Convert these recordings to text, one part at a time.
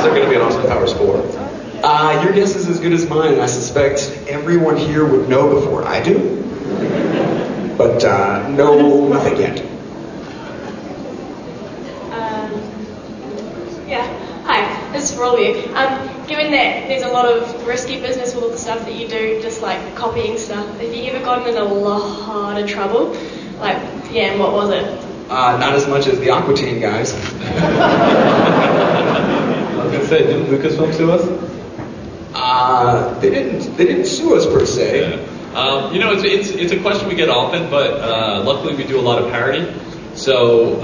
there going to be an Austin Powers 4? Your guess is as good as mine. I suspect everyone here would know before I do. But no, nothing yet. Hi, this is Rolly. Given that there's a lot of risky business with all the stuff that you do, just like copying stuff, have you ever gotten in a lot of trouble? Like, yeah, and what was it? Not as much as the Aqua Teen guys. I was gonna say, didn't Lucasfilm sue us? They didn't sue us per se. Yeah. It's a question we get often, but luckily we do a lot of parody. So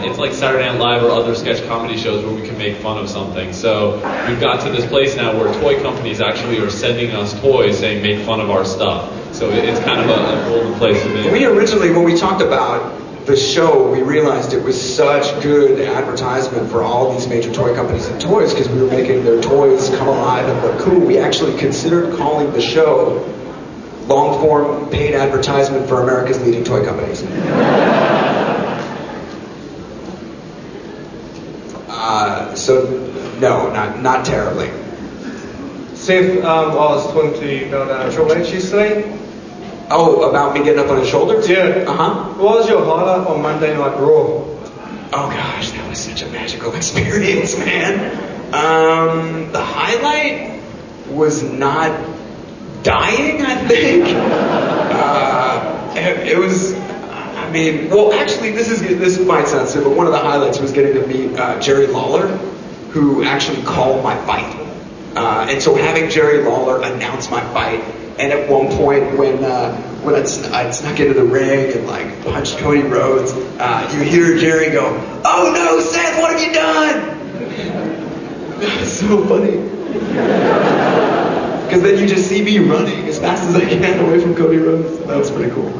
it's like Saturday Night Live or other sketch comedy shows where we can make fun of something. So we've got to this place now where toy companies actually are sending us toys saying make fun of our stuff. So it's kind of a golden place to be. We originally, when we talked about the show, we realized it was such good advertisement for all these major toy companies and toys because we were making their toys come alive and look cool. We actually considered calling the show long-form paid advertisement for America's leading toy companies. So no, not terribly. Seth, I was talking to you about Triple H yesterday. Oh, about me getting up on his shoulders? Yeah. Uh-huh. What was your highlight on Monday Night Raw? Oh gosh, that was such a magical experience, man. The highlight was not dying, I think. It was, I mean, well, actually, this might sound silly, but one of the highlights was getting to meet Jerry Lawler, who actually called my fight. And so having Jerry Lawler announce my fight, and at one point when I'd snuck into the ring and like punched Cody Rhodes, you hear Jerry go, "Oh no, Seth, what have you done?" That was so funny. Because then you just see me running as fast as I can away from Cody Rhodes. That was pretty cool.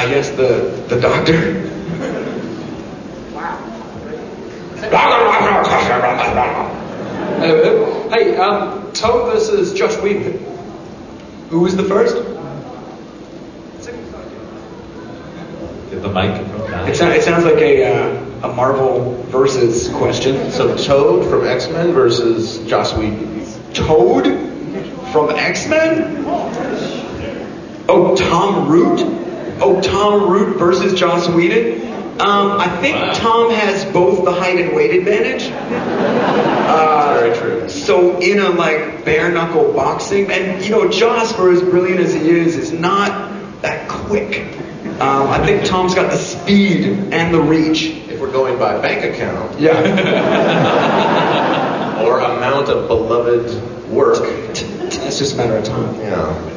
Yes, the doctor. Hey, Toad versus Josh Whedon. Who was the first? Get the microphone down. It sounds like a Marvel versus question. So Toad from X-Men versus Joss Whedon. Toad from X-Men? Oh, Tom Root? Oh, Tom Root versus Joss Whedon? I think Tom has both the height and weight advantage. Very true. So in a like bare knuckle boxing, and you know, Joss, for as brilliant as he is not that quick. I think Tom's got the speed and the reach. If we're going by bank account. Yeah. Or amount of beloved work. It's just a matter of time. Yeah.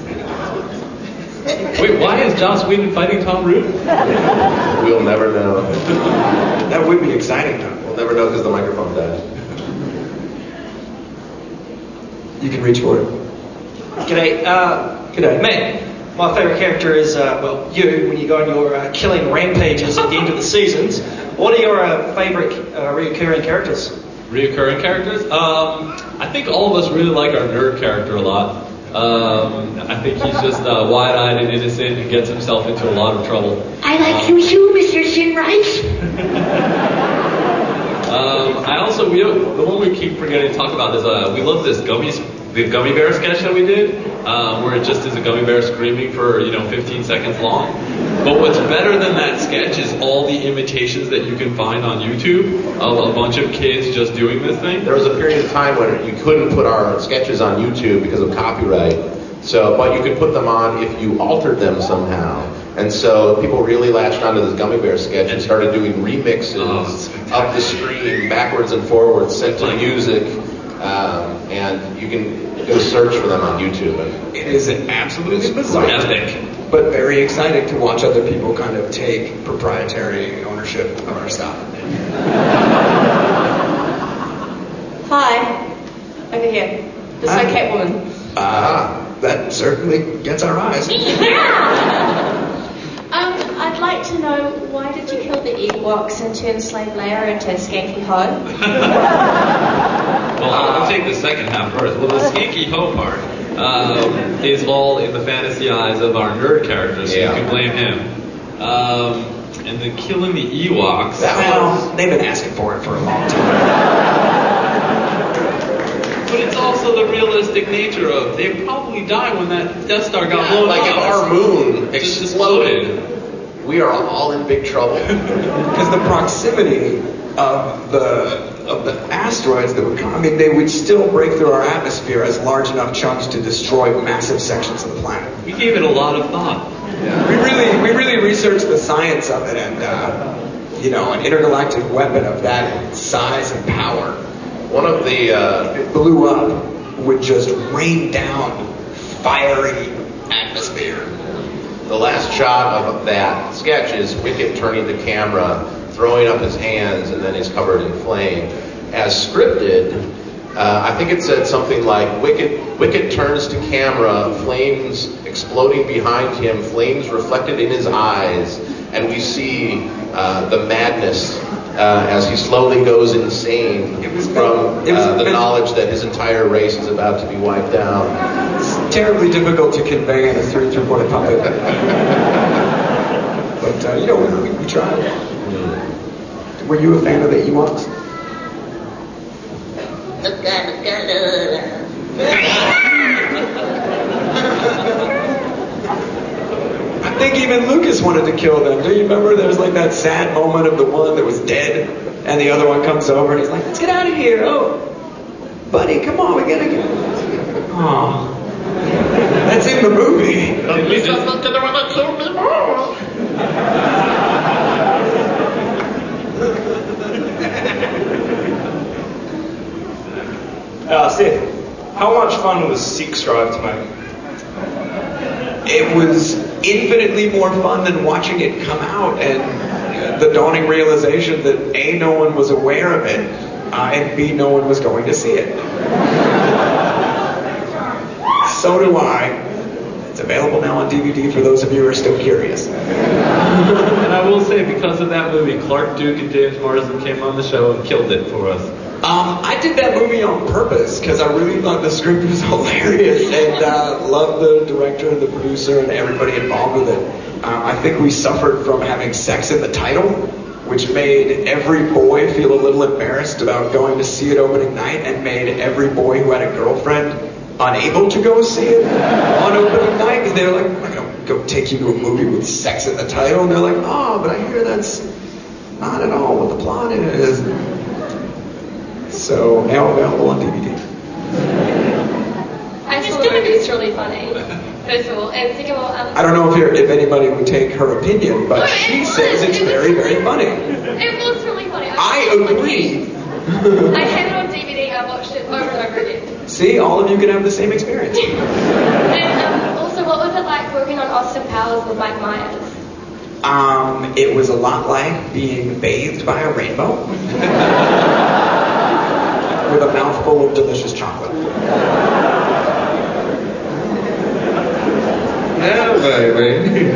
Wait, why is Joss Whedon fighting Tom Root? We'll never know. That would be exciting, though. We'll never know because the microphone died. You can reach for it. G'day. G'day. Matt, my favourite character is, you, when you go on your killing rampages at the end of the seasons. What are your favourite reoccurring characters? Reoccurring characters? I think all of us really like our nerd character a lot. I think he's just wide-eyed and innocent and gets himself into a lot of trouble. I like you too, Mr. Shinright. I also, the one we keep forgetting to talk about is we love the gummy bear sketch that we did, where it just is a gummy bear screaming for 15 seconds long. But what's better than that sketch is all the imitations that you can find on YouTube of a bunch of kids just doing this thing. There was a period of time when you couldn't put our sketches on YouTube because of copyright. So, but you could put them on if you altered them somehow. And so people really latched onto this gummy bear sketch and started doing remixes up the screen, backwards and forwards, set to music. And you can go search for them on YouTube. And it is absolutely bizarre. Epic. But very exciting to watch other people kind of take proprietary ownership of our stuff. Hi. Over here. This is my Catwoman. That certainly gets our eyes. I'd like to know, why did you kill the Ewoks and turn Slave Leia into Skanky Ho? Well, I'll take the second half first. Well, the Skanky Ho part is all in the fantasy eyes of our nerd character, so you can blame him. and the killing the Ewoks. Well, they've been asking for it for a long time. But it's also the realistic nature of they probably die when that Death Star got blown like up. if our moon Just exploded, we are all in big trouble. Because the proximity of the asteroids that would come, I mean, they would still break through our atmosphere as large enough chunks to destroy massive sections of the planet. We gave it a lot of thought. We really researched the science of it, and an intergalactic weapon of that size and power, One of the it blew up, would just rain down fiery atmosphere. The last shot of that sketch is Wicket turning the camera, throwing up his hands, and then he's covered in flame. As scripted, I think it said something like, Wicket turns to camera, flames exploding behind him, flames reflected in his eyes, and we see the madness as he slowly goes insane from the knowledge that his entire race is about to be wiped out. It's terribly difficult to convey in a 3/4 puppet. But, we tried. Were you a fan of the Ewoks? I think even Lucas wanted to kill them. Do you remember there was like that sad moment of the one that was dead and the other one comes over and he's like, let's get out of here. Oh, buddy, come on, we gotta get... Aw. That's in the movie. At least I'm not gonna want to kill me more. Seth, how much fun was Six Drive to make? It was infinitely more fun than watching it come out and the dawning realization that A, no one was aware of it, and B, no one was going to see it. So do I. It's available now on DVD for those of you who are still curious. And I will say, because of that movie, Clark Duke and James Marsden came on the show and killed it for us. I did that movie on purpose because I really thought the script was hilarious and loved the director and the producer and everybody involved with it. I think we suffered from having sex in the title, which made every boy feel a little embarrassed about going to see it opening night and made every boy who had a girlfriend unable to go see it on opening night because they were like, I'm not going to go take you to a movie with sex in the title. And they're like, oh, but I hear that's not at all what the plot is. So now available on DVD. I still think it's really funny, first of all. And second of all, I don't know if anybody would take her opinion, but she says it's very, very funny. It was really funny. I agree. I had it on DVD. I watched it over and over again. See, all of you can have the same experience. And also, what was it like working on Austin Powers with Mike Myers? It was a lot like being bathed by a rainbow with a mouthful of delicious chocolate. Yeah, baby.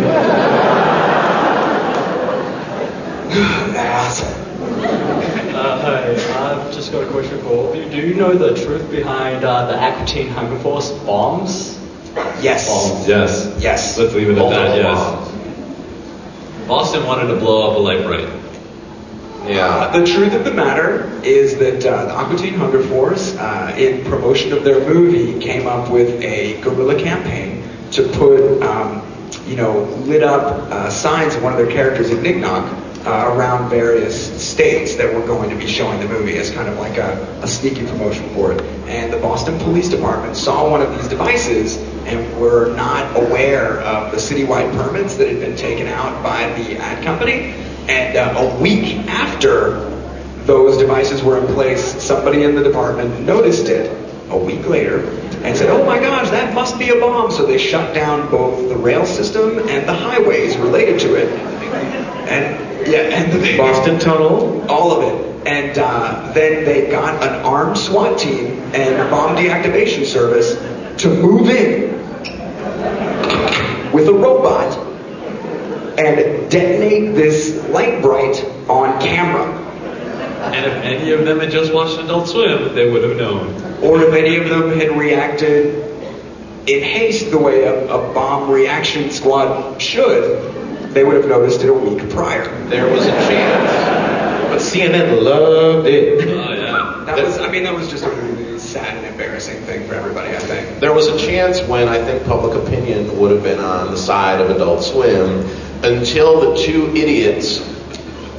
Hi, I've just got a question for all of you. Do you know the truth behind the Aqua Teen Hunger Force bombs? Yes. Bombs, yes. Yes. Let's leave it at that, yes. Bombs. Boston wanted to blow up a light bright. Yeah. The truth of the matter is that the Aqua Teen Hunger Force, in promotion of their movie, came up with a guerrilla campaign to put, lit up signs of one of their characters in Knickknock around various states that were going to be showing the movie as kind of like a sneaky promotion for it. And the Boston Police Department saw one of these devices and were not aware of the citywide permits that had been taken out by the ad company. And a week after those devices were in place, somebody in the department noticed it a week later and said, oh my gosh, that must be a bomb. So they shut down both the rail system and the highways related to it. And the Boston Tunnel. all of it. And then they got an armed SWAT team and bomb deactivation service to move in with a robot and detonate this light bright on camera. And if any of them had just watched Adult Swim, they would have known. Or if any of them had reacted in haste the way a bomb reaction squad should, they would have noticed it a week prior. There was a chance, but CNN loved it. Oh yeah. That was just a really sad and embarrassing thing for everybody, I think. There was a chance when I think public opinion would have been on the side of Adult Swim until the two idiots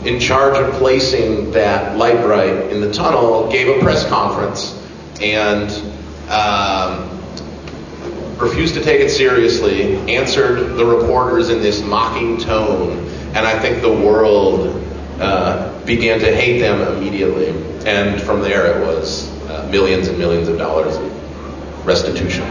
in charge of placing that light bright in the tunnel gave a press conference and refused to take it seriously, answered the reporters in this mocking tone, and I think the world began to hate them immediately. And from there it was millions and millions of dollars of restitution.